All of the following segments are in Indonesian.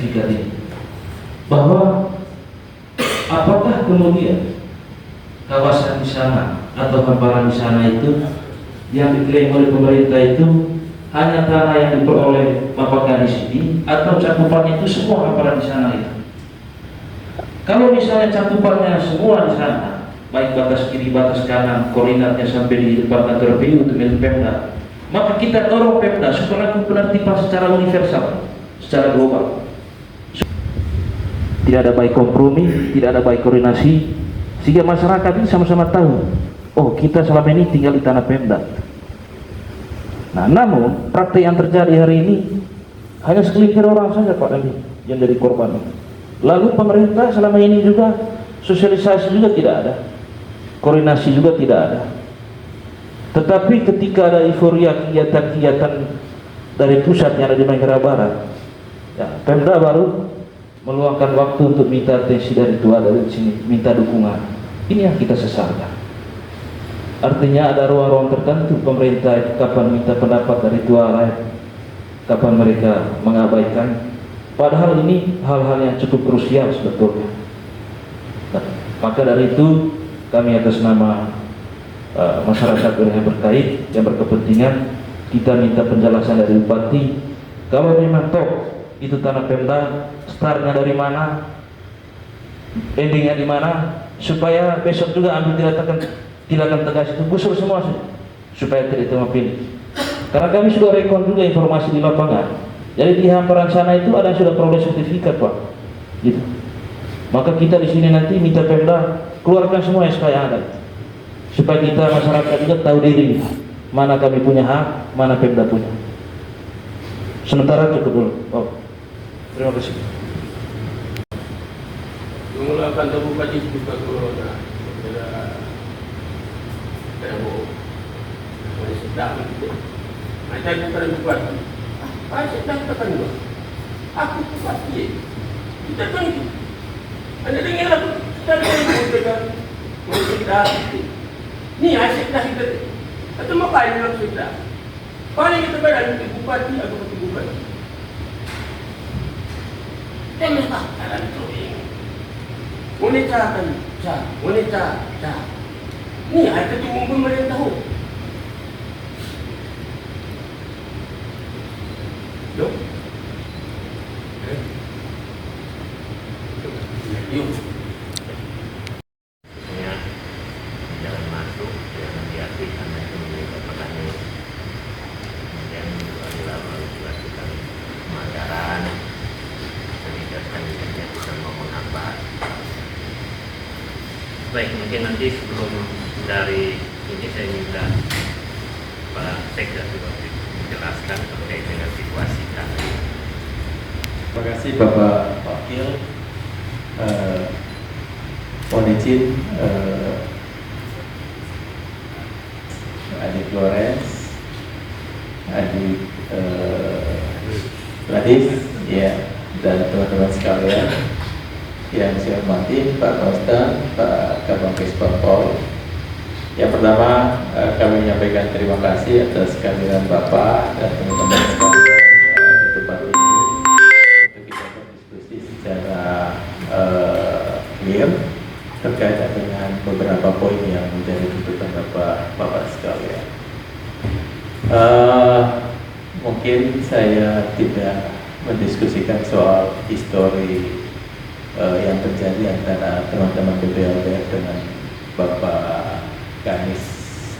sertifikat ini, bahwa apakah kemudian kawasan di sana atau hamparan di sana itu yang diklaim oleh pemerintah itu hanya tanah yang diperoleh Bapak Kadis ini, atau cakupannya itu semua hamparan di sana itu? Kalau misalnya cakupannya semua di sana, baik batas kiri, batas kanan, koordinatnya sampai di depan kantor PU untuk milik Pemda, maka kita dorong Pemda supaya lakukan penertiban secara universal, secara global. Tidak ada baik kompromi, tidak ada baik koordinasi, sehingga masyarakat ini sama-sama tahu, oh kita selama ini tinggal di tanah Pemda. Nah, namun praktek yang terjadi hari ini hanya segelintir orang saja Pak Dami yang jadi korban. Lalu pemerintah selama ini juga sosialisasi juga tidak ada, koordinasi juga tidak ada. Tetapi ketika ada euforia kegiatan-kegiatan dari pusat yang ada di Manggarai Barat, ya, Pemda baru meluangkan waktu untuk minta atensi dari tua dari sini, minta dukungan. Ini yang kita sesalkan. Artinya ada ruang-ruang tertentu pemerintah kapan minta pendapat dari tua rakyat, kapan mereka mengabaikan. Padahal ini hal-hal yang cukup krusial sebetulnya. Nah, maka dari itu kami atas nama masyarakat yang berkait, yang berkepentingan, kita minta penjelasan dari Bupati. Kalau memang toh itu tanah Pemda, startnya dari mana, endingnya di mana, supaya besok juga ambil tindakan tegas itu gusur semua supaya tidak terpilih. Karena kami sudah rekon juga informasi di lapangan. Jadi di hamparan sana itu ada yang sudah peroleh sertifikat Pak, gitu. Maka kita di sini nanti minta Pemda keluarkan semua SK yang ada, supaya kita masyarakat juga tahu diri mana kami punya hak, mana Pemda punya. Sementara cukup dulu. Oh. Terima kasih. Mengulakan terbuka di buka corona. Boleh sedang gitu. Macam pada bupati. Sedang tekan gua. Aku bupati. Kita kan Anda dengar aku tadi kita ni asyik dah kita. Atau mau kaya nak sudah. Paling kita berada di bupati atau bupati bupati. Tengok alam tu ini. Wanita kan, wanita. Ni ada tu mungkin mereka tahu. Yo. Yo. Jalan masuk yang hati-hati karena itu menjadi pertanyaan. Kemudian lalu dilakukan pemadaran, kandidatnya bisa ngomong apa. Baik, mungkin nanti sebelum dari ini saya minta Pak Sekda menjelaskan terkait dengan situasi kami. Terima kasih Bapak Wakil. Mohon izin Adik Florence, Adik Ladis, ya, dan teman-teman sekalian yang saya hormati, Pak Kosta, Pak Kapolres Paul. Yang pertama, kami menyampaikan terima kasih atas kehadiran Bapak dan teman-teman sekalian di tempat ini untuk kita berdiskusi secara clear terkait dengan beberapa poin yang menjadi tuntutan Bapak sekalian. Mungkin saya tidak mendiskusikan soal histori yang terjadi antara teman-teman BPLBF dengan Bapak Kadis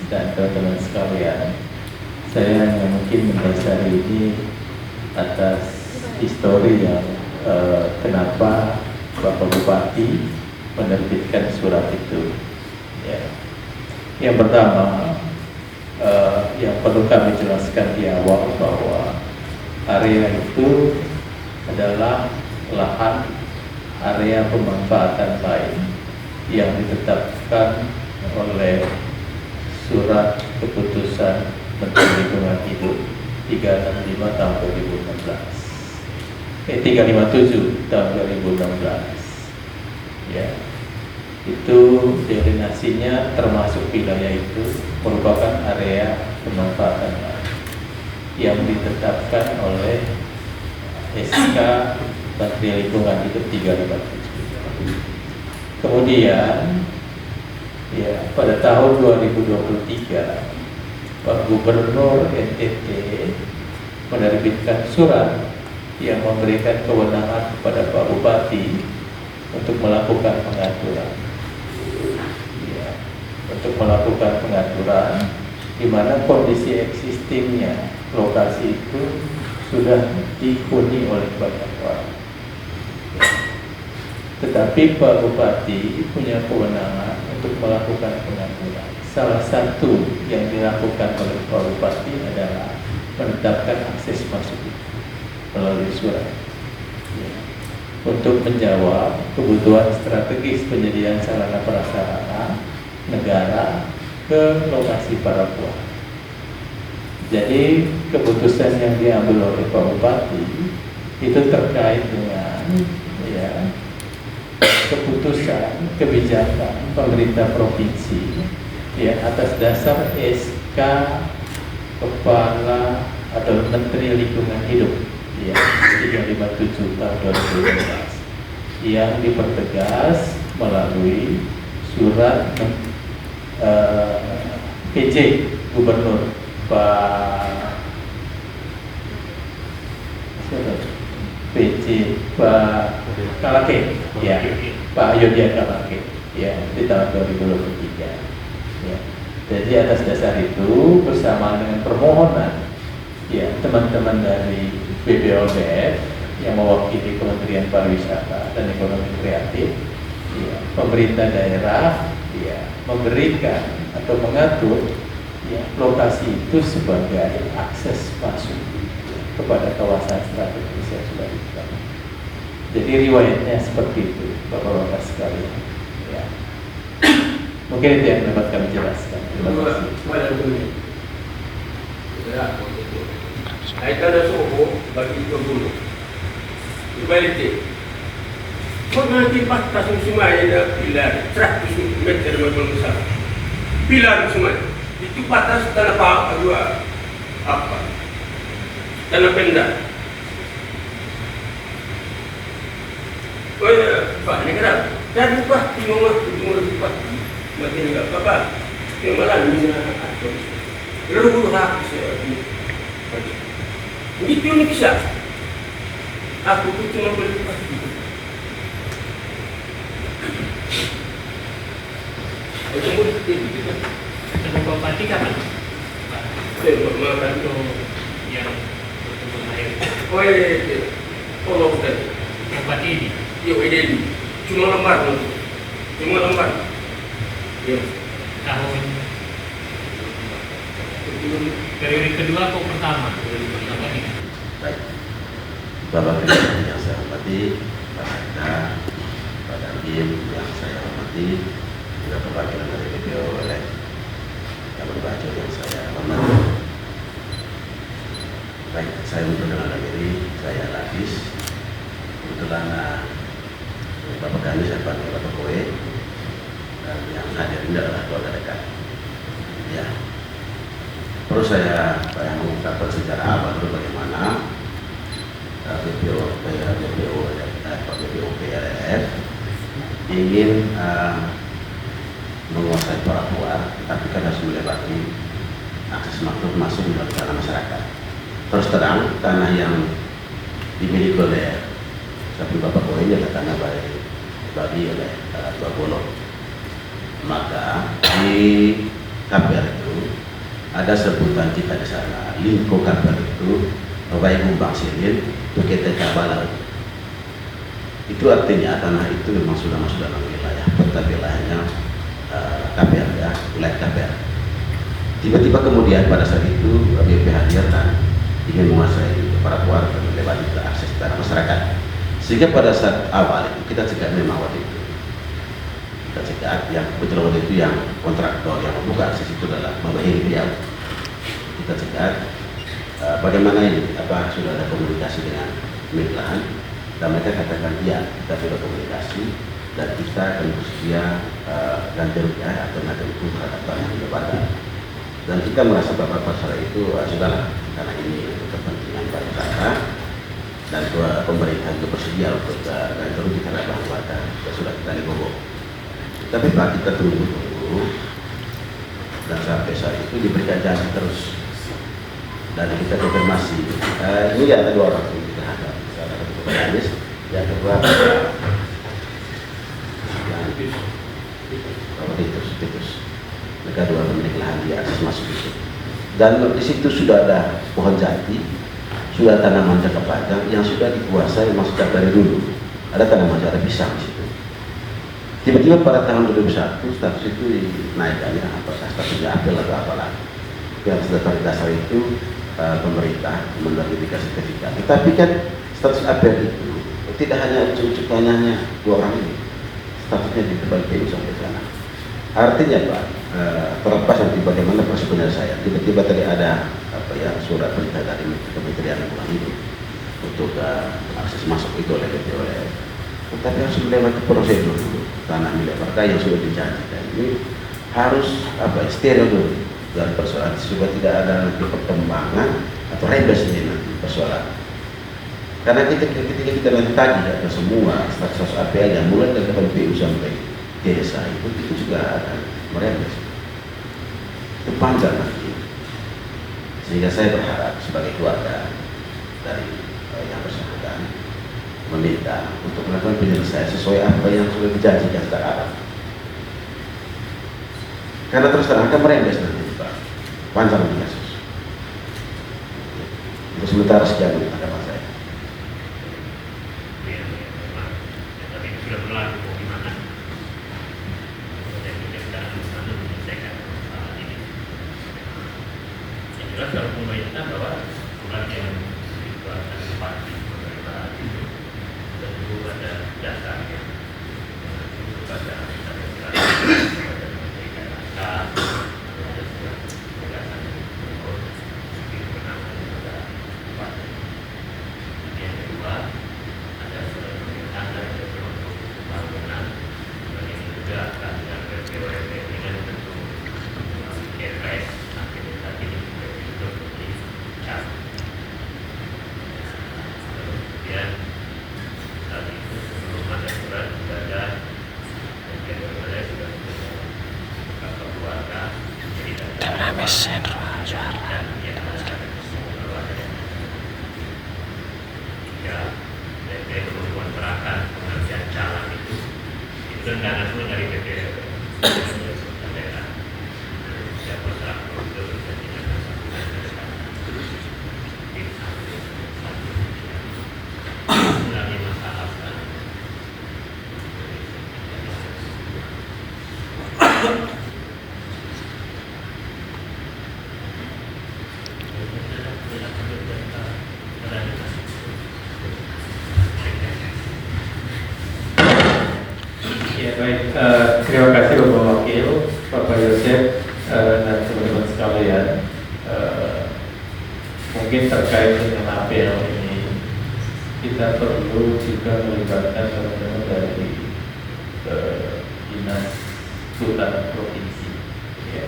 dan teman-teman sekalian. Saya hanya mungkin mendasari ini atas histori yang kenapa Bapak Bupati menerbitkan surat itu. Ya. Yang pertama, yang perlu kami jelaskan di awal bahwa area itu adalah lahan area pemanfaatan lain yang ditetapkan oleh Surat Keputusan Menteri Lingkungan Hidup 365 tahun 2016. 357 tahun 2016. Ya, itu designasinya termasuk wilayah itu merupakan area pemanfaatan yang ditetapkan oleh SK Menteri Lingkungan Hidup 357. Kemudian ya pada tahun 2023 Pak Gubernur NTT menerbitkan surat yang memberikan kewenangan kepada Pak Bupati untuk melakukan pengaturan. Ya, untuk melakukan pengaturan di mana kondisi existingnya lokasi itu sudah dihuni oleh banyak orang. Tetapi Pak Bupati punya kewenangan untuk melakukan pengaturan. Salah satu yang dilakukan oleh Pak Bupati adalah menetapkan akses masuk melalui surat. Ya. Untuk menjawab kebutuhan strategis penyediaan sarana prasarana negara ke lokasi para buah. Jadi keputusan yang diambil oleh Pak Bupati itu terkait dengan ya keputusan kebijakan pemerintah provinsi ya atas dasar SK Kepala atau Menteri Lingkungan Hidup ya 357 tahun 2015 yang dipertegas melalui surat PJ Gubernur Pak PJ Pak Kalake ya Pak Yodya Kalake ya di tahun 2023 ya. Jadi atas dasar itu bersama dengan permohonan ya teman-teman dari BPOBF yang mewakili Kementerian Pariwisata dan Ekonomi Kreatif ya, pemerintah daerah ya memberikan atau mengatur ya, lokasi itu sebagai akses masuk ya, kepada kawasan strategis yang sudah ditetapkan. Jadi riwayatnya seperti itu, Bapak-bapak sekalian. Ya. Mungkin itu yang dapat kami jelaskan. Terima kasih. Aita ada soho bagi pembuluh. Kembali kau nanti batas semua ada pilar 100 meter besar. Pilar semua itu batas tanah apa? Tanah pendak. Oh ya, Pak, ini kenapa? Dan buka timur buka. Mati enggak apa-apa. Yang malah ini lalu bulu habis begitu ini bisa. Aku tuh cuma beli pasti. Ketemu Bupati kapan? Makan Yang bertemu air. oh iya. Tolong tadi. Bupati ini. Yuk ini cuma lembar. Ya. Tahun periode kedua atau pertama? Baik, Bapak Presiden yang saya hormati, Pak Sekda, Pak Dandim yang saya hormati, juga perwakilan dari BPOBF yang berbaju yang saya hormati. Baik, saya memperkenalkan diri, saya Lapis. Kebetulan Bapak Gani saya panggil Bapak Koe, dan yang hadir ini adalah keluarga dekat. Ya, perlu saya mengungkapkan secara awal dulu bagaimana BPOBF ingin menguasai trotoar, tapi kan harus melewati akses masuk di dalam masyarakat. Terus terang, tanah yang dimiliki oleh sapi Bapak Koe ini adalah tanah bagi oleh Tua Bolong. Maka di KPR itu ada sebutan kita di sana, lingko KPR itu Bapak Gumbang Silin, Tukete Kabalau. Itu artinya tanah itu memang sudah masuk dalam wilayah, peta wilayahnya KPR ya, wilayah KPR. Tiba-tiba kemudian pada saat itu BP hadir dan ingin menguasai para warga melewati akses tanah masyarakat. Sehingga pada saat awal itu kita cegah memang waktu itu. Kita cegah yang kebetulan waktu itu yang kontraktor yang membuka akses itu adalah Bapak Heri Riau. Kita cegah bagaimana ini, apa sudah ada komunikasi dengan pemilik lahan, dan mereka katakan iya, kita sudah komunikasi dan kita akan bersedia ganti rupiah atau nanti itu terhadap tanah yang berbeda. Dan kita merasa bahwa pasar itu sudahlah karena ini untuk kepentingan pariwisata dan pemerintah juga bersedia untuk dan terus kita bahwa sudah kita legowo. Tapi Pak, kita tunggu dan sampai saat itu diberikan janji terus dan kita konfirmasi. Ini ada dua orang yang kita hadap, ada Ketua Anies, yang kedua Titus. Mereka dua memiliki lahan di akses masuk itu. Dan di situ sudah ada pohon jati, sudah tanaman jangka panjang yang sudah dikuasai maksudnya dari dulu. Ada tanaman jangka pisang di situ. Tiba-tiba pada tahun 2001 status itu dinaikkannya apakah statusnya apel atau apalah. Yang sudah pada dasar itu pemerintah menerbitkan sertifikat. Tetapi kan status apel itu tidak hanya ujuk-ujuk tanahnya dua orang ini, statusnya di PU sampai sana. Artinya Pak, terlepas nanti bagaimana proses penyelesaian, tiba-tiba tadi ada surat perintah dari Kementerian Lingkungan Hidup untuk akses masuk itu oleh BPOM. Tetapi harus melewati prosedur dulu, tanah milik warga yang sudah dijanjikan ini harus steril dulu dari persoalan supaya tidak ada nanti perkembangan atau rembes ini nanti persoalan. Karena ketika kita nanti tagih ke semua status APL yang mulai dari PU sampai desa itu juga akan merembes. Itu panjang nanti. Sehingga saya berharap sebagai keluarga dari yang bersangkutan meminta untuk melakukan penyelesaian sesuai apa yang sudah dijanjikan sejak awal. Karena terus terang akan merembes nanti Pak. Panjang di kasus. Untuk sementara sekian agama saya. Tapi sudah berlaku gimana? Saya tidak menyelesaikan ini. Yang jelas kalau pemerintah bahwa surat yang dikeluarkan Bupati pemerintah itu tentu ada dasarnya, tentu ada terima kasih Bapak Wakil, Bapak Yosef, dan teman-teman sekalian. Mungkin terkait dengan apel ini, kita perlu juga melibatkan teman-teman dari Dinas Kehutanan Provinsi, ya.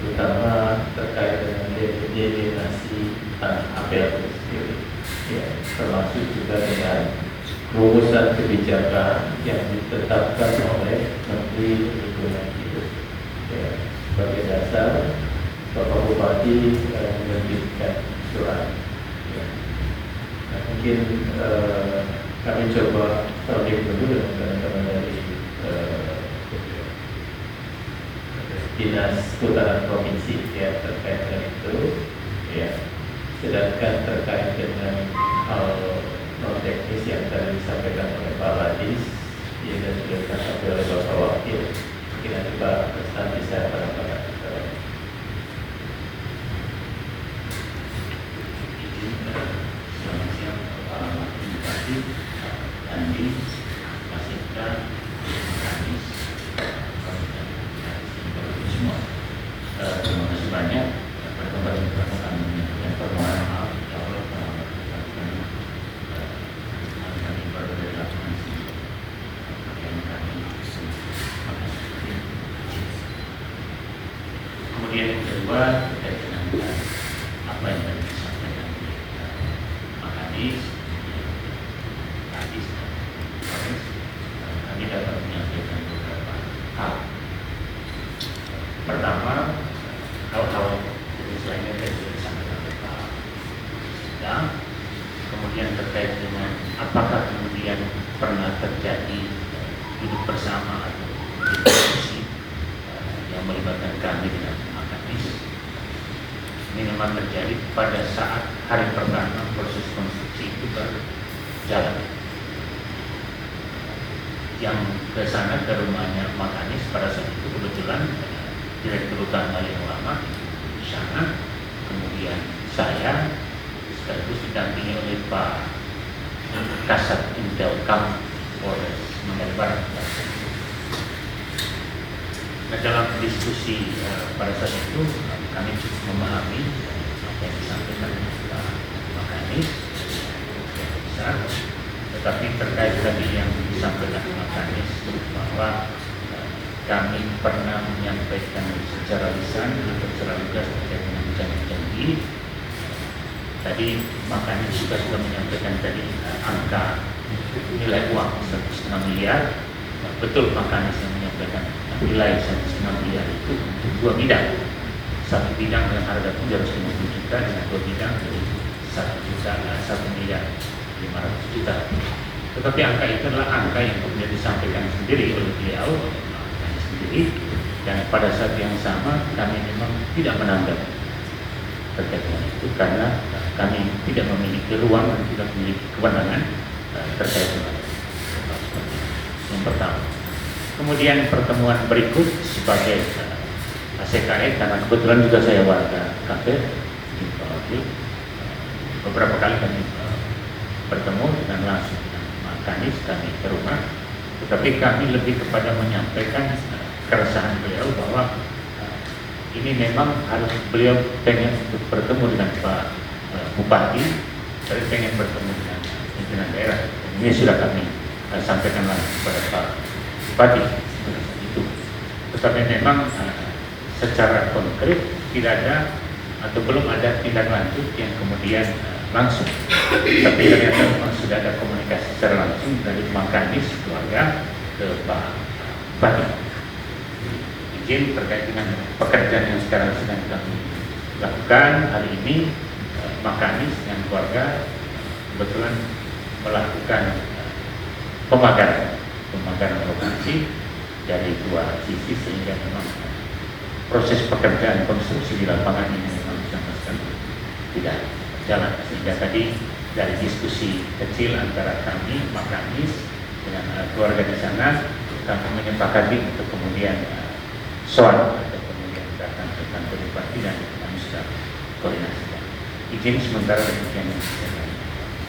Terutama terkait dengan delinasi tanah apel itu sendiri, ya. Termasuk juga dengan rumusan kebijakan yang ditetapkan oleh Menteri Lingkungan Hidup. Ya, sebagai dasar, Bapak Bupati menerbitkan surat. Ya. Nah, mungkin kami coba terlibat dulu dengan teman-teman dari Dinas Kehutanan Provinsi ya terkait dengan itu. Ya. Sedangkan terkait dengan hal non teknis yang tadi disampaikan oleh Pak Ladis, ya, dan sudah disampaikan oleh Bapak Wakil, mungkin nanti Pak Prestan bisa pada selamat siang para bupati, Andi, Pasita, Anies, semua. Terima kasih banyak. Kembali kami menyampaikan permohonan maaf kalau kami baru dilakukan yang kami kemudian yang kedua terkait dengan apa yang tadi disampaikan oleh Pak Anies apakah kemudian pernah terjadi duduk bersama atau diskusi yang melibatkan kami dengan Makanis. Ini memang terjadi pada saat hari pertama proses konstruksi itu berjalan. Yang ke sana, ke rumahnya Makanis pada saat itu kebetulan Direktur Utama yang lama di sana, kemudian saya sekaligus didampingi oleh Pak Kasat Intelkam Polres Mandar Barat. Nah, dalam diskusi pada saat itu kami cukup memahami apa yang disampaikan Pak Makanis yang besar, tetapi terkait tadi yang disampaikan Makanis bahwa kami pernah menyampaikan secara lisan atau secara lugas terkait dengan janji-janji. Tadi Makanis juga sudah menyampaikan tadi angka nilai uang 1,5 miliar. Betul Makanis yang menyampaikan nilai 1,5 miliar itu untuk 2 bidang. Satu bidang dengan harga 350 juta dengan 2 bidang dari 1 miliar 500 juta. Tetapi angka itu adalah angka yang kemudian disampaikan sendiri oleh beliau sendiri, dan pada saat yang sama kami memang tidak menanggap terkait dengan itu karena kami tidak memiliki ruang dan tidak memiliki kewenangan terkait dengan yang pertama. Kemudian pertemuan berikut sebagai ACKE, karena kebetulan juga saya warga KPR di Bawaslu, beberapa kali kami bertemu dengan langsung dengan Makanis, kami ke rumah, tetapi kami lebih kepada menyampaikan keresahan beliau bahwa ini memang harus beliau pengen untuk bertemu dengan Pak Bupati, tapi pengen bertemu dengan pimpinan daerah. Ini sudah kami sampaikan langsung kepada Pak Bupati itu. Tetapi memang secara konkret tidak ada atau belum ada tindak lanjut yang kemudian langsung. Tapi ternyata memang sudah ada komunikasi secara langsung dari Makanis keluarga ke Pak Bupati. Izin terkait dengan pekerjaan yang sekarang sedang kami lakukan hari ini. Makanis dan keluarga kebetulan melakukan pemagaran lokasi dari dua sisi, sehingga memang proses pekerjaan konstruksi di lapangan ini memang sama sekali tidak jalan. Sehingga tadi dari diskusi kecil antara kami Makanis dengan keluarga di sana, kami menyepakati untuk kemudian soal atau kemudian datang ke kantor bupati dan kami sudah koordinasikan. Izin sementara demikian yang saya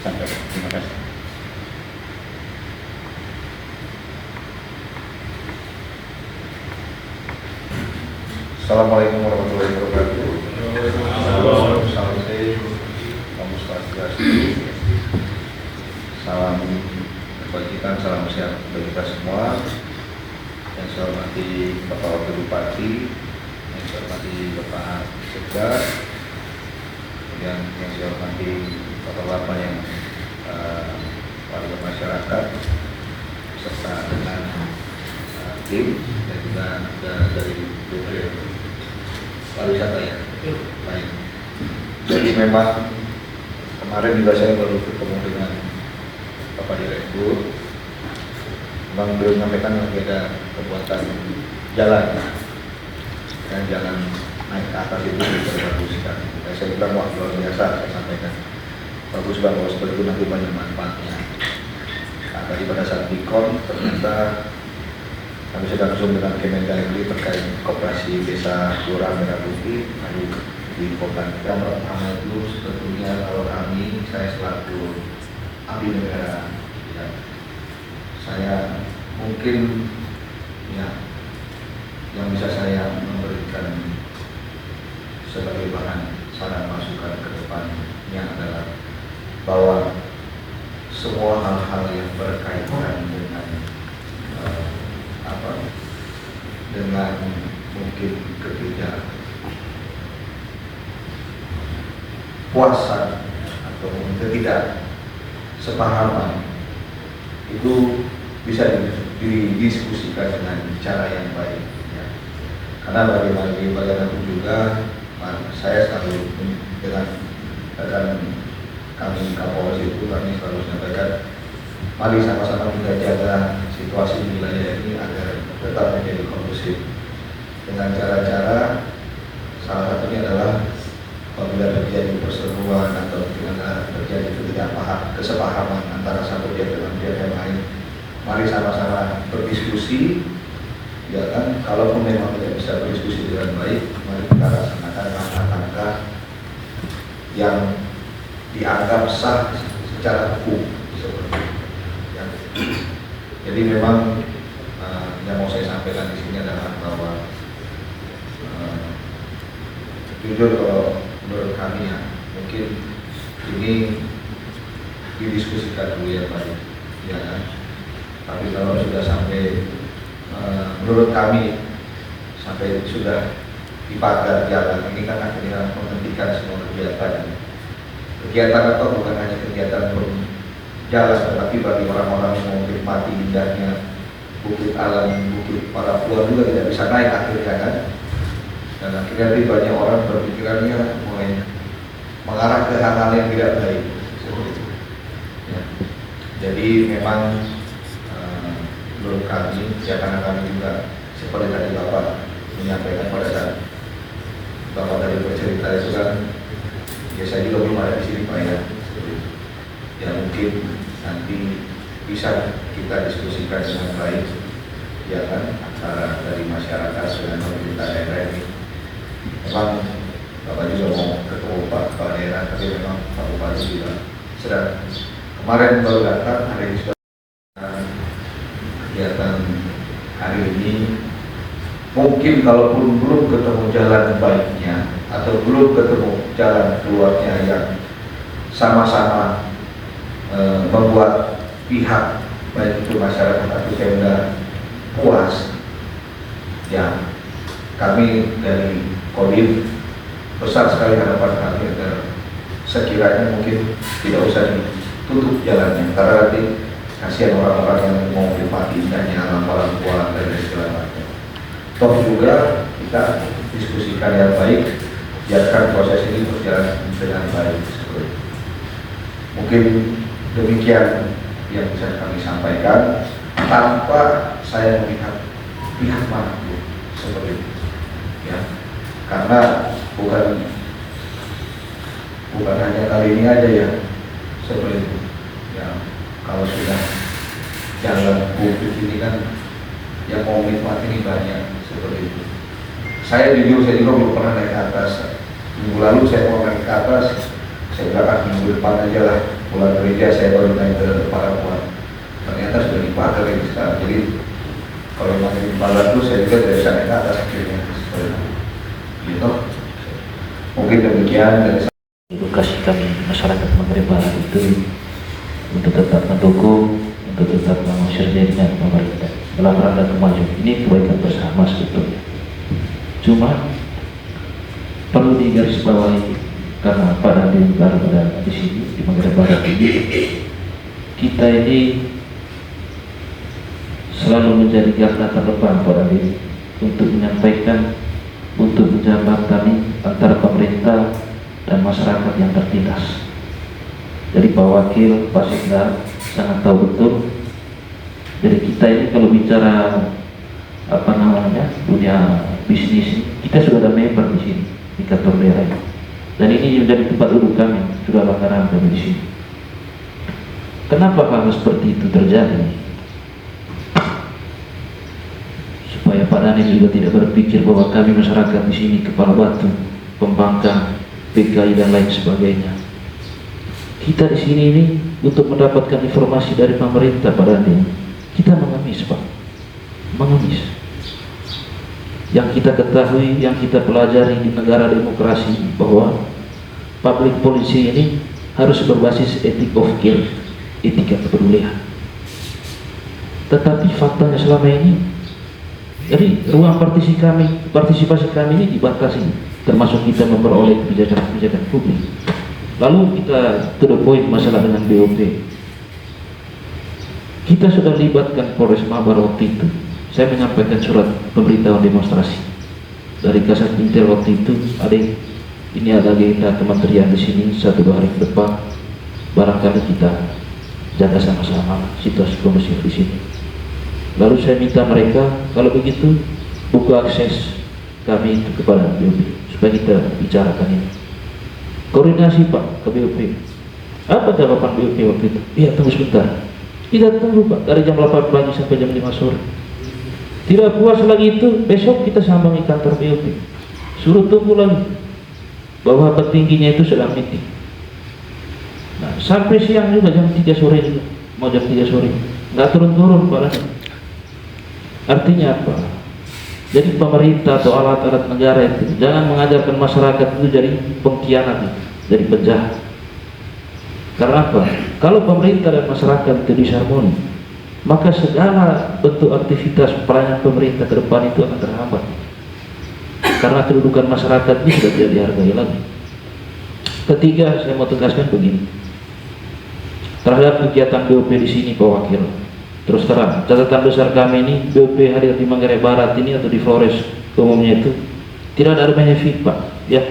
sampaikan. Terima kasih. Assalamualaikum warahmatullahi wabarakatuh. Salam salam kebajikan, salam sehat bagi kita semua. Yang saya hormati Bapak Wakil Bupati, yang saya hormati Bapak Sekda, yang saya hormati Bapak-Bapak yang warga masyarakat serta dengan tim dan juga dari pariwisata ya. Baik. Jadi memang kemarin juga saya baru ketemu dengan Bapak Direktur. Memang beliau menyampaikan lagi ada pembuatan jalan dan jalan naik ke atas itu diperbaguskan. Saya bilang wah luar biasa, saya sampaikan bagus banget, seperti itu nanti banyak manfaatnya. Nah, tadi pada saat dikon ternyata kami sedang zoom dengan Kemendagri terkait koperasi desa Kelurahan Merah Putih. Lalu diinfokan yang pertama itu sebetulnya kalau kami, saya selaku abdi negara, ya, saya mungkin ya yang bisa saya memberikan sebagai bahan saran masukan ke depannya adalah bahwa semua hal-hal yang berkaitan dengan dengan mungkin ketidakpuasan atau ketidak sepahaman itu bisa didiskusikan dengan cara yang baik ya. Karena bagaimanapun juga saya selalu dengan kami Kapolres itu kami selalu menyampaikan mari sama-sama kita jaga situasi di wilayah ini agar tetap menjadi kondusif dengan cara-cara salah satunya adalah apabila terjadi perseteruan atau dimana terjadi kesepahaman antara satu pihak dengan pihak yang lain, mari sama-sama berdiskusi, ya kan. Kalaupun memang tidak bisa berdiskusi dengan baik, mari kita laksanakan langkah-langkah yang dianggap sah secara hukum seperti itu. Ya. Jadi memang yang mau saya sampaikan di sini adalah bahwa jujur kalau menurut kami ya, mungkin ini didiskusikan dulu yang baik, ya kan. Tapi kalau sudah sampai menurut kami sampai sudah dipagar jalan, ini kan akhirnya menghentikan semua kegiatan atau bukan hanya kegiatan berjalan, tetapi bagi orang-orang yang mau menikmati indahnya bukit alam, bukit para pulau juga tidak bisa naik akhirnya kan. Dan akhirnya banyak orang berpikirannya mulai mengarah ke hal-hal yang tidak baik. Ya. Jadi memang menurut kami, ya karena kami juga seperti tadi Bapak menyampaikan pada saat Bapak tadi bercerita itu kan, ya saya juga belum ada di sini Pak ya. Ya mungkin nanti bisa kita diskusikan dengan baik, ya kan, antara dari masyarakat dengan pemerintah daerah ini. Memang Bapak juga mau ketemu Pak Kepala Daerah, tapi memang Pak Bupati juga sedang kemarin baru datang, hari ini sudah kegiatan hari ini. Mungkin kalaupun belum ketemu jalan baiknya atau belum ketemu jalan keluarnya yang sama-sama membuat pihak baik itu masyarakat atau Pemda puas, ya kami dari Kodim besar sekali harapan kami agar sekiranya mungkin tidak usah ditutup jalannya, karena nanti kasihan orang-orang yang mau menikmati indahnya alam Palangkuan dan segala macam. Toh juga kita diskusikan yang baik, biarkan proses ini berjalan dengan baik. Mungkin demikian yang bisa kami sampaikan tanpa saya melihat pihak manapun seperti itu, ya. Karena bukan hanya kali ini aja ya seperti itu. Ya, kalau sudah jalan publik ini kan yang mau menikmati ini banyak seperti itu. Saya juga belum pernah naik ke atas. Minggu lalu saya mau naik ke atas, saya bilang minggu depan aja lah, pulang gereja saya baru naik ke Palangkuan. Ternyata sudah dipakai lagi sekarang. Jadi kalau memang di Palangkuan itu saya juga tidak bisa naik ke atas akhirnya. Gitu. Mungkin demikian dari edukasi kami masyarakat Manggarai Barat itu untuk tetap mendukung, untuk tetap mengusir jadinya pemerintah dalam rangka kemajuan. Ini kebaikan bersama sebetulnya. Cuma perlu digarisbawahi karena pada di Barat di sini di Manggarai Barat ini kita ini selalu menjadi garda terdepan pada diri untuk menyampaikan, untuk menjembatani antara pemerintah dan masyarakat yang tertindas. Jadi Pak Wakil, Pak Sekda sangat tahu betul. Jadi kita ini kalau bicara dunia bisnis, kita sudah ada member di sini di kantor daerah ini. Dan ini menjadi tempat duduk kami, sudah langganan kami di sini. Kenapa hal seperti itu terjadi? Supaya Pak Dani juga tidak berpikir bahwa kami masyarakat di sini Kepala Batu, Pembangkang, PKI dan lain sebagainya. Kita di sini ini untuk mendapatkan informasi dari pemerintah Pak Dani, kita mengemis Pak, mengemis. Yang kita ketahui, yang kita pelajari di negara demokrasi bahwa public policy ini harus berbasis ethic of care, etika kepedulian. Tetapi faktanya selama ini, jadi ruang partisipasi kami ini dibatasi, termasuk kita memperoleh kebijakan-kebijakan publik. Lalu kita to the point masalah dengan BOP. Kita sudah libatkan Polres Mabar waktu itu. Saya menyampaikan surat pemberitahuan demonstrasi dari Kasat Intel waktu itu. Ini ada agenda kementerian di sini 1-2 hari ke depan. Barangkali kita jaga sama-sama situasi kondusif di sini. Lalu saya minta mereka kalau begitu buka akses kami itu kepada BOP supaya kita bicarakan ini. Koordinasi Pak ke BOP. Apa jawaban BOP waktu itu? Iya, tunggu sebentar. Kita tunggu Pak dari jam 8 pagi sampai jam 5 sore. Tidak puas lagi itu, besok kita sambangi kantor BOP. Suruh tunggu lagi bahwa petingginya itu sedang meeting. Nah, sampai siang juga jam 3 sore juga, mau jam 3 sore, nggak turun-turun Pak. Artinya apa? Jadi pemerintah atau alat-alat negara itu jangan mengajarkan masyarakat itu jadi pengkhianat, jadi penjahat. Karena apa? Kalau pemerintah dan masyarakat itu disharmoni, maka segala bentuk aktivitas pelayanan pemerintah ke depan itu akan terhambat. Karena kedudukan masyarakat ini sudah tidak dihargai lagi. Ketiga, saya mau tegaskan begini. Terhadap kegiatan BOP di sini Pak Wakil, terus terang, catatan besar kami ini BOP hadir di Manggarai Barat ini atau di Flores umumnya itu tidak ada benefit Pak, ya,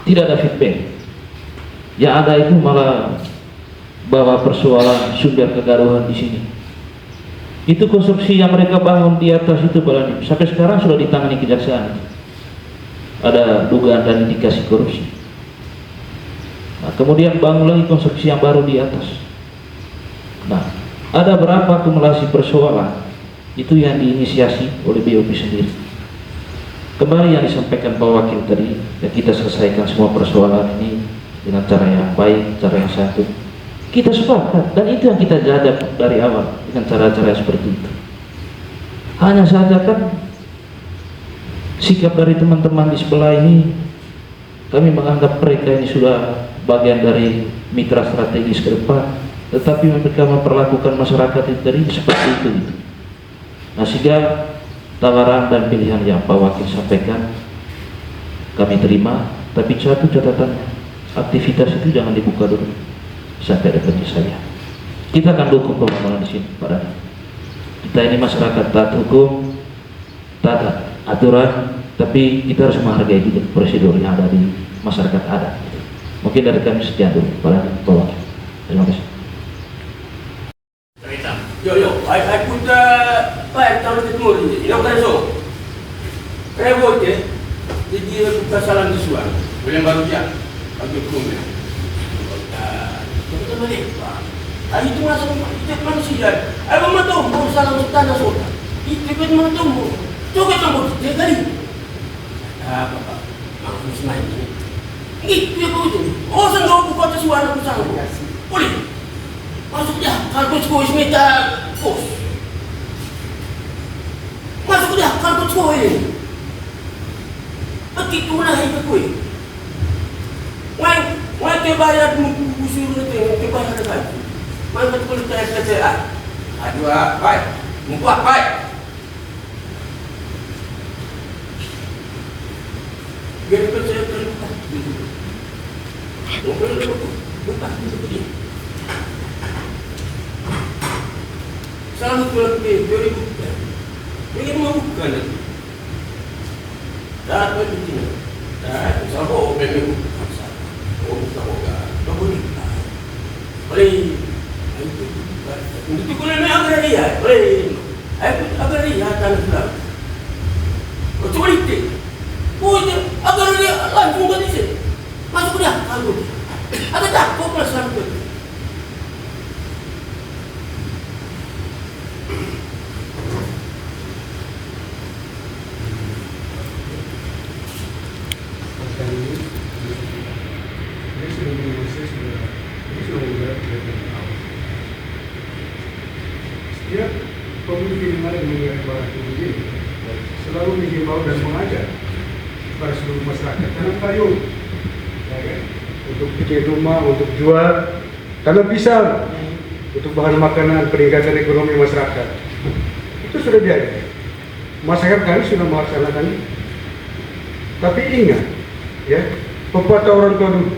tidak ada feedback. Yang ada itu malah bawa persoalan sumber kegaduhan di sini. Itu konstruksi yang mereka bangun di atas itu Pak, sampai sekarang sudah ditangani kejaksaan. Ada dugaan dan indikasi korupsi. Nah, kemudian bangun lagi konstruksi yang baru di atas. Nah, ada berapa akumulasi persoalan itu yang diinisiasi oleh BOP sendiri. Kembali yang disampaikan Pak Wakil tadi, ya, kita selesaikan semua persoalan ini dengan cara yang baik, cara yang santun. Kita sepakat, dan itu yang kita jaga dari awal dengan cara-cara seperti itu. Hanya saja kan sikap dari teman-teman di sebelah ini, kami menganggap mereka ini sudah bagian dari mitra strategis ke depan, tetapi mereka memperlakukan masyarakat itu tadi seperti itu gitu. Nah, sehingga tawaran dan pilihan yang Pak Wakil sampaikan kami terima, tapi satu catatannya, aktivitas itu jangan dibuka dulu sampai ada penyelesaian. Kita akan dukung pembangunan di sini Pak Dhani. Kita ini masyarakat taat hukum, taat aturan, tapi kita harus menghargai juga prosedur yang ada di masyarakat adat. Mungkin dari kami sekian dulu Pak Dhani, Pak Wakil. Terima kasih. Yo, I put $5,000 ini ang preso. Kaya mo ite, hindi kasalan di suwan. Walang baru siya. Pag-ikumya. Ito mali pa. Ay, ito nga sa manusia. Ay, mamatong mo sa tanah sota. Ito ka mamatong mo. Ito ka mo. Ito ka rin. Papa. Makus main ini. Ito yung ito. O, saan ka buka sa suwan ako sa ako? Uli. Masuk dia, karpet ko ismita kos. Masuk dia, karpet ko ini. Pati ko na hipa ko eh. Why te bayar mo kusuro na te bayar na kayo. May matulog tayo sa tsaya. Adwa, bay. Mukha, bay. Ganun ka sa'yo, buka. Buka, buka. Salah satu lagi, dia buka. Dia mau buka lagi. Dah apa itu? Dah, sahabat memang buka. Oh, buka. Tak boleh. Boleh. Itu kalau nak agak dia, boleh. Aku agak dia tanah sudah. Oh, coba itu. Oh, itu agak dia langsung ke sini. Masuk dia, aku. Agak tak, kau pelan tu. Setiap pemimpin yang ada di Manggarai Barat ini selalu menghimbau dan mengajak kepada seluruh masyarakat tanam kayu, ya kan? Untuk bikin rumah, untuk jual, tanam pisang, untuk bahan makanan, peningkatan ekonomi masyarakat. Itu sudah diajak. Masyarakat kami sudah melaksanakan. Tapi ingat, ya, pepatah orang tua dulu,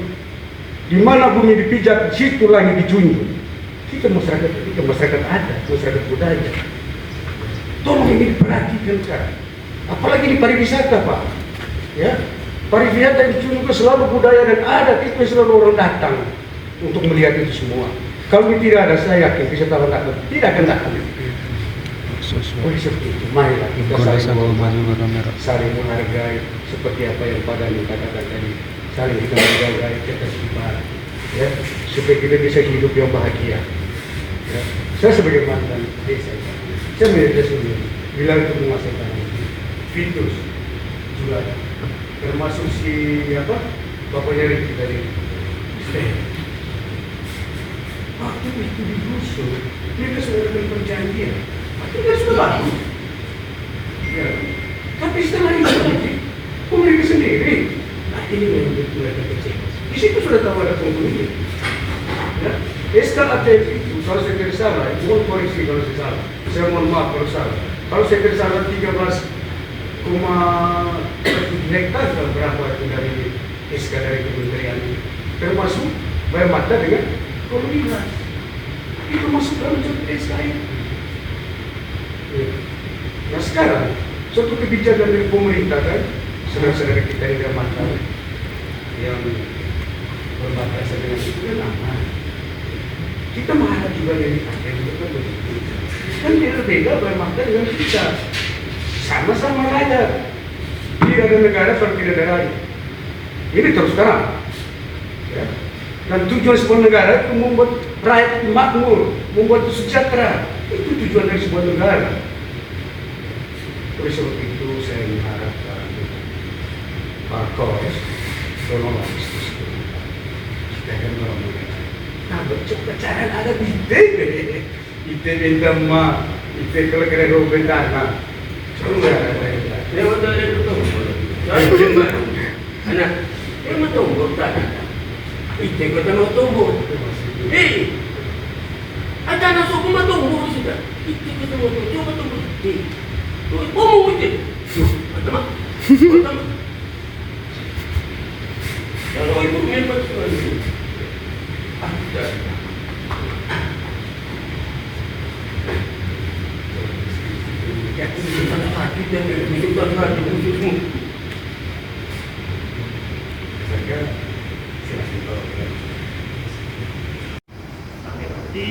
di mana bumi dipijak, situ langit dijunjung. Kita masyarakat adat, masyarakat budaya. Tolong ini diperhatikan kan. Apalagi di pariwisata Pak. Ya, pariwisata yang dijunjung selalu budaya dan adat itu selalu orang datang untuk melihat itu semua. Kalau tidak ada, saya yakin bisa tahu tidak akan takut. Oleh sebab itu, marilah kita saling menghargai seperti apa yang Pak Dani katakan tadi. Saling kita menghargai ketertiban, ya, supaya kita bisa hidup yang bahagia. Ya. Saya sebagai mantan desa, saya melihat sendiri bila itu menguasai tanah itu, Vitus juga, termasuk si bapaknya Ricky tadi, waktu itu digusur, mereka sudah ada perjanjian, mereka sudah bagus. Ya. Tapi setelah itu lagi, mereka sendiri, nah ini memang mereka kecewa. Di situ sudah tahu ada penghuni. Ya. SKATF itu, kalau saya tidak salah, mohon koreksi kalau saya salah. Saya mohon maaf kalau salah. Kalau saya tidak salah 13,7 hektar atau berapa itu dari SK dari kementerian itu. Termasuk bayar mata dengan komunitas. Itu masuk dalam SK itu. Ya. Nah sekarang, suatu kebijakan dari pemerintah kan, saudara-saudara kita yang bermanfaat, yang berbatasan dengan itu kan aman. Kita marah juga dari pakai betul begitu. Kan dia berbeda bermakna dengan kita. Sama-sama raja. Tidak ada negara kalau tidak ada raja. Ini terus terang. Ya. Dan tujuan sebuah negara itu membuat rakyat makmur, membuat sejahtera. Itu tujuan dari sebuah negara. Oleh sebab itu saya mengharapkan Pak Kores tolonglah diskusi. Kita akan melakukan. Nah, percakapan ada di ITB. ITB Dhamma, ITB kalau kena robek dana. Coba ada. Dia betul dia betul. Anak, dia betul tak. ITB kata mau tumbuh. Ada anak suku mau tumbuh sudah. ITB kata mau tumbuh, coba tumbuh. Tuh, mau ITB. Pertama. Kalau ibu memang sekali. Sampai nanti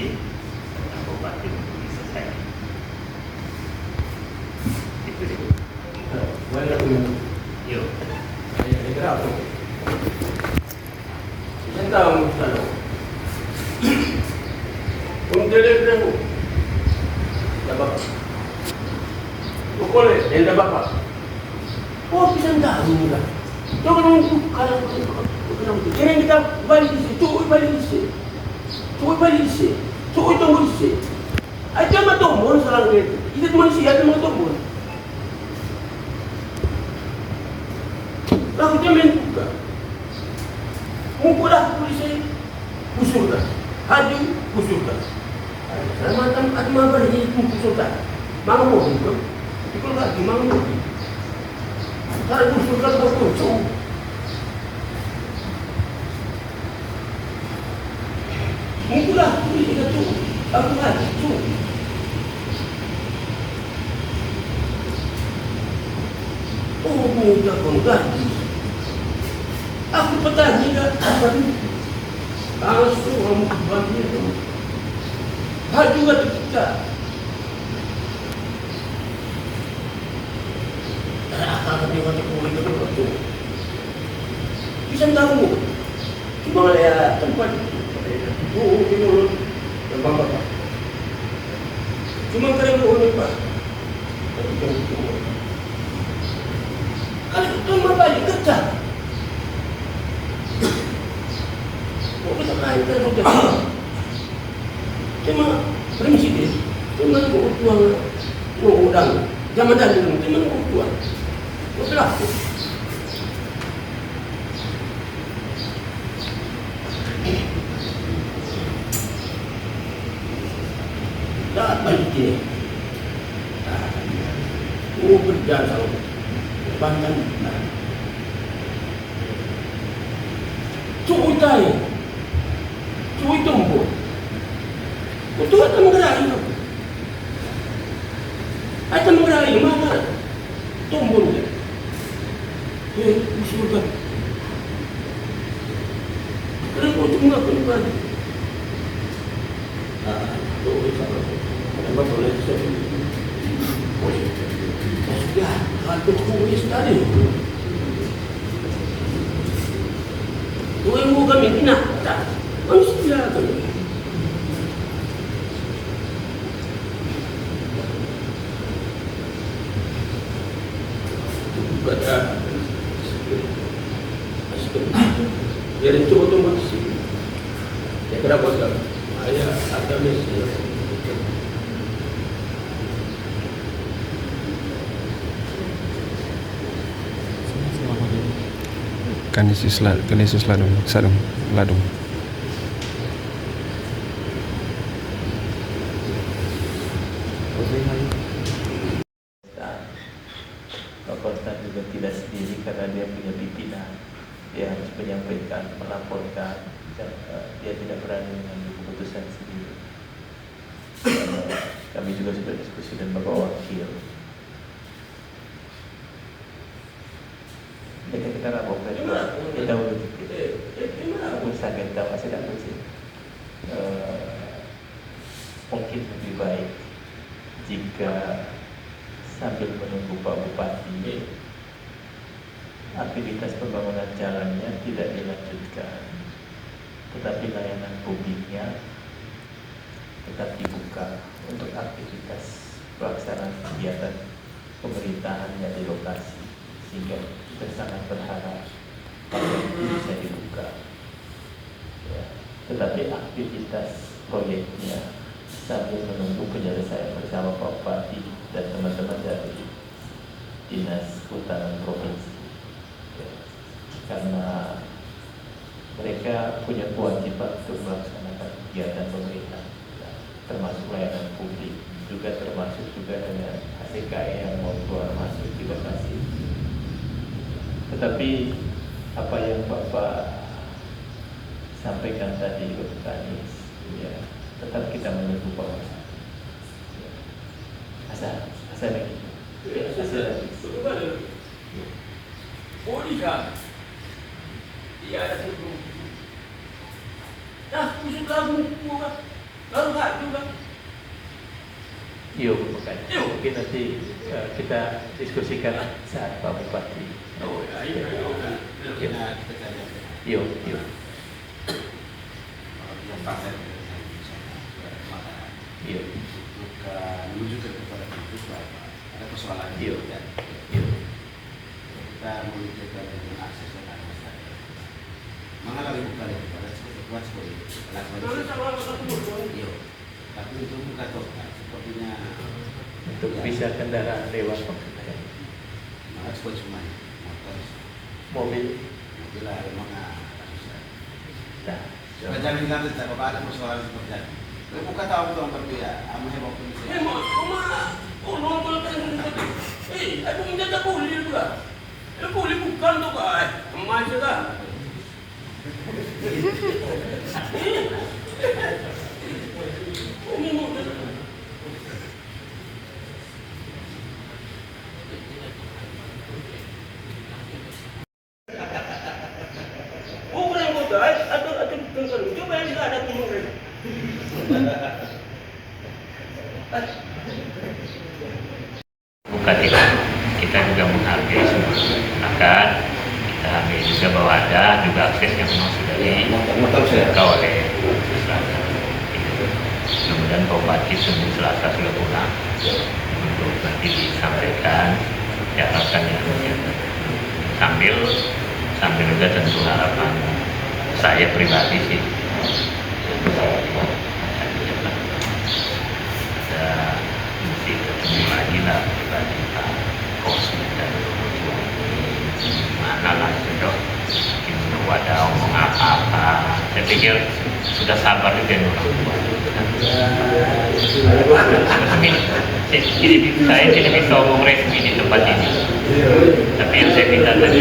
kabupaten selesai. Itu dia. Yo. Saya tahu kalau untuk dia berapa? Dapat. Boleh, enda bapak. Oh, kita tahu lah. Coba nunggu kalau ini kita balik di situ, balik di sini. Balik di sini. Tunggu di sini. Aja mah tombol selang itu. Itu manusia ada mah tombol. Lalu dia main buka. Mungkulah polisi usulkan. Haju usulkan. Saya macam ada mabar ini usulkan. Mana mau itu? Itu lagi mana mau? Saya usulkan betul. Mungkulah polisi itu. Aku lagi tu. Oh, muda konggati. Aku petani dah apa ni? Langsung kamu bagi tu. Hal juga kita. Akan diwajib oleh kedua tu. Bisa tahu. Cuma ya tempat itu. Oh, ini mulut. Tempat apa? Cuma kerana mulut pak. Kalau itu berbalik kerja. Kita lain kan sudah. Cuma prinsip dia, cuma kebutuhan mengundang. Zaman dahulu cuma kebutuhan. Betul. Tak balik ini. Oh berjalan sama Banten. Cuy tay. Cuy tumbuh. Betul akan menggerai. Akan menggerai mana? Tumbuh dia. Usulkan. Kenapa untuk mengaku lagi? dapat oleh ya, kantor komunis tadi. Tuhan mau kami tidak, manusia kami. Pada jadi coba tu masih. Ya kenapa tak? Ayah ada mesej. Kanisius Ladung. Pak Konstan juga tidak sendiri karena dia punya pimpinan. Dia harus menyampaikan, melaporkan, dan dia tidak berani mengambil keputusan sendiri. Kami juga sudah diskusi dengan Bapak Wakil. Kita rapokan kita urut aku sangat tahu masih tak sih mungkin lebih baik jika sambil menunggu Pak Bupati aktivitas pembangunan jalannya tidak dilanjutkan, tetapi layanan publiknya tetap dibuka untuk aktivitas pelaksanaan kegiatan pemerintahannya di lokasi, sehingga kita sangat berharap proyek itu bisa dibuka. Ya. Tetapi aktivitas proyeknya sambil menunggu penyelesaian bersama Pak Bupati dan teman-teman dari Dinas Kehutanan Provinsi. Ya. Karena mereka punya kewajiban untuk melaksanakan kegiatan pemerintah, ya, termasuk layanan publik, juga termasuk juga dengan ACKE yang mau keluar masuk di lokasi. Tetapi apa yang Bapak sampaikan tadi Bapak Anies, ya, tetap kita menunggu Bapak. Ya. Asal lagi. Asal lagi. Polika. Dia ada sebelum. Dah, kusuk lagu juga. Lalu hak juga. Yuk, mungkin nanti kita diskusikan saat Pak Bupati. Oh, iya. Yuk. Iya. Menunjukkan kepada itu ada persoalan Iya. ya. Kita menunjukkan dengan akses yang ada saja. Mengalami bukan itu pada seperti itu. Tapi itu bukan total. Sepertinya Untuk bisa kendaraan lewat maksudnya. maka seperti semuanya Mobil. bila memang susah. Nah, Kita jangan bilang tidak apa ada persoalan seperti itu. Tapi bukan tahu tuh berbeda. Amu heboh pun Eh, nongol kan tadi. Aku menjaga boleh juga. Boleh bukan tuh kan. Emak juga. Oh, kurang kota. Atau coba yang tidak ada timur. Bukan itu, kita juga menghargai semua. Bahkan kita hargai juga bahwa ada juga akses yang memang sudah dibuka oleh Selatan. Kemudian Pak Bupati Senin Selasa sudah pulang untuk nanti disampaikan diharapkan ya sambil juga tentu harapan saya pribadi sih ada mesti ketemu lagi lah pribadi Pak Kosmet dan mana lah itu mungkin ada omong apa-apa. Saya pikir sudah sabar juga nih orang tua. Saya tidak bisa omong resmi di tempat ini, tapi yang saya minta tadi